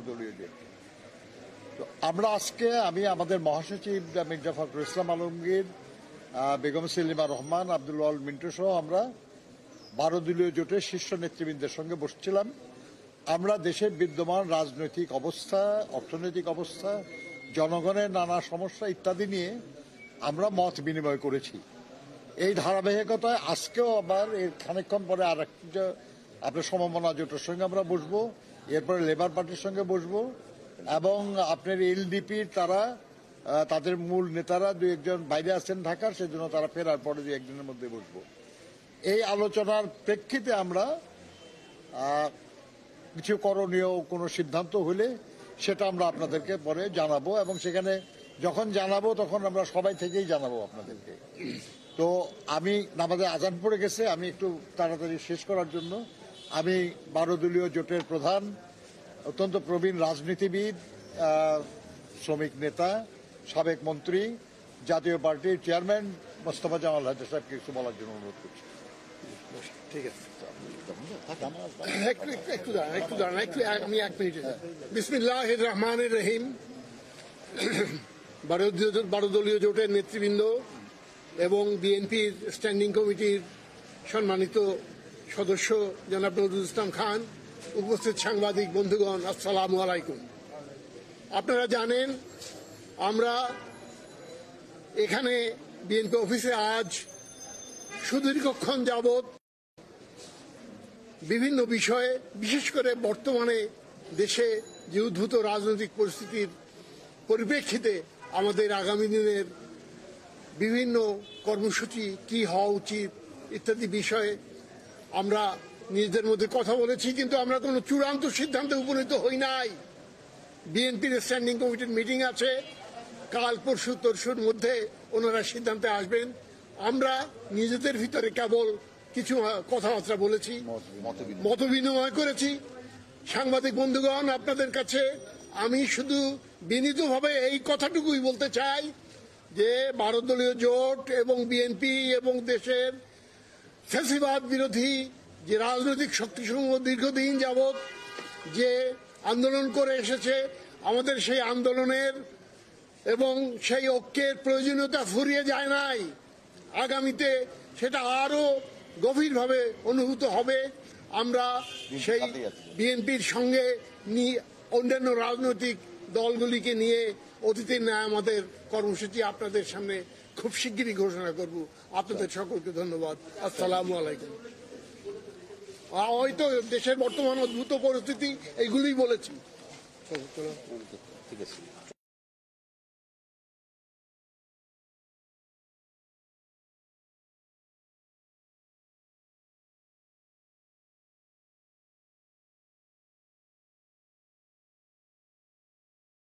দলীয় জোট। তো আমরা আজকে আমি আমাদের মহাসচিব মির্জা ফখরুল ইসলাম আলমগীর, বেগম সেলিমা রহমান, আব্দুল ওয়াল মিন্টু সহ আমরা 12 দলীয় জোটের শীর্ষ নেতৃবৃন্দের সঙ্গে বসছিলাম। আমরা দেশের বিদ্যমান রাজনৈতিক অবস্থা, অর্থনৈতিক অবস্থা, জনগণের নানা সমস্যা ইত্যাদি নিয়ে আমরা মত বিনিময় করেছি। এই ধারাবাহিকতায় আজকেও আবার এর খানিকক্ষণ পরে আর একটা আপনার সমমনা জোটের সঙ্গে আমরা বসবো, এরপরে লেবার পার্টির সঙ্গে বসবো এবং আপনার এলডিপির তাদের মূল নেতারা 2-1 জন বাইরে আছেন ঢাকার, সেজন্য তারা ফেরার পরে 2-1 দিনের মধ্যে বসবো। এই আলোচনার প্রেক্ষিতে আমরা কিছু করণীয় কোনো সিদ্ধান্ত হলে সেটা আমরা আপনাদেরকে পরে জানাবো এবং সেখানে যখন জানাবো তখন আমরা সবাই থেকেই জানাবো আপনাদেরকে। তো আমি নামাজে আজান পড়ে গেছে, আমি একটু তাড়াতাড়ি শেষ করার জন্য আমি 12 দলীয় জোটের প্রধান, অত্যন্ত প্রবীণ রাজনীতিবিদ, শ্রমিক নেতা, সাবেক মন্ত্রী, জাতীয় পার্টির চেয়ারম্যান মোস্তফা জামাল হায়দার সাহেবকে কিছু বলার জন্য অনুরোধ করছি। ঠিক আছে, একটু দাঁড়ান, আমি 1 মিনিট। বিসমিল্লাহির রহমানির রহিম। 12 দলীয় জোটের নেতৃবৃন্দ এবং বিএনপির স্ট্যান্ডিং কমিটির সম্মানিত সদস্য জনাব নজরুল ইসলাম খান, উপস্থিত সাংবাদিক বন্ধুগণ, আসসালামু আলাইকুম। আপনারা জানেন আমরা এখানে বিএনপি অফিসে আজ সুদীর্ঘক্ষণ যাবৎ বিভিন্ন বিষয়ে, বিশেষ করে বর্তমানে দেশে যে উদ্ভূত রাজনৈতিক পরিস্থিতির পরিপ্রেক্ষিতে আমাদের আগামী দিনের বিভিন্ন কর্মসূচি কি হওয়া উচিত ইত্যাদি বিষয়ে আমরা নিজেদের মধ্যে কথা বলেছি, কিন্তু আমরা কোনো চূড়ান্ত সিদ্ধান্তে উপনীত হই নাই। বিএনপির স্ট্যান্ডিং কমিটির মিটিং আছে, কাল পরশু তরশুর মধ্যে ওনারা সিদ্ধান্তে আসবেন। আমরা নিজেদের ভিতরে কেবল কিছু কথাবার্তা বলেছি, মত বিনিময় করেছি। সাংবাদিক বন্ধুগণ, আপনাদের কাছে আমি শুধু বিনীতভাবে এই কথাটুকুই বলতে চাই যে 12 দলীয় জোট এবং বিএনপি এবং দেশের ফ্যাসিবাদ বিরোধী যে রাজনৈতিক শক্তিসমূহ দীর্ঘদিন যাবৎ যে আন্দোলন করে এসেছে, আমাদের সেই আন্দোলনের এবং সেই ঐক্যের প্রয়োজনীয়তা ফুরিয়ে যায় নাই। আগামীতে সেটা আরো গভীরভাবে অনুভূত হবে। আমরা সেই বিএনপির সঙ্গে অন্যান্য রাজনৈতিক দলগুলিকে নিয়ে অতীতের ন্যায় আমাদের কর্মসূচি আপনাদের সামনে খুব শিগগিরই ঘোষণা করব। আপনাদের সকলকে ধন্যবাদ। আসসালামু আলাইকুম। হয়তো দেশের বর্তমান অদ্ভুত পরিস্থিতি এইগুলোই বলেছি। ঠিক আছে।